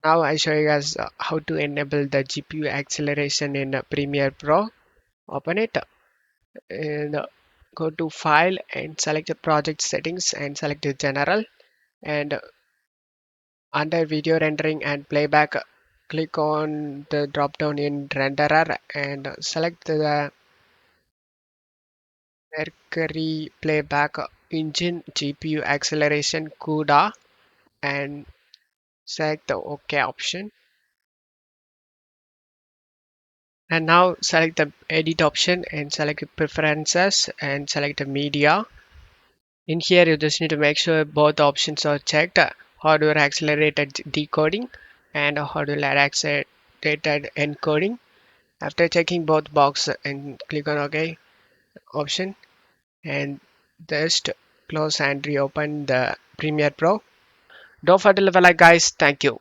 Now I show you guys how to enable the GPU acceleration in Premiere Pro. Open it and go to File and select the project settings and select the General, and under video rendering and playback, click on the drop down in renderer and select the Mercury playback engine GPU acceleration CUDA and select the OK option. And now select the edit option and select preferences and select the media. In here you just need to make sure both options are checked: hardware accelerated decoding and hardware accelerated encoding. After checking both box and click on OK option and just close and reopen the Premiere Pro. Don't forget to leave a like, guys. Thank you.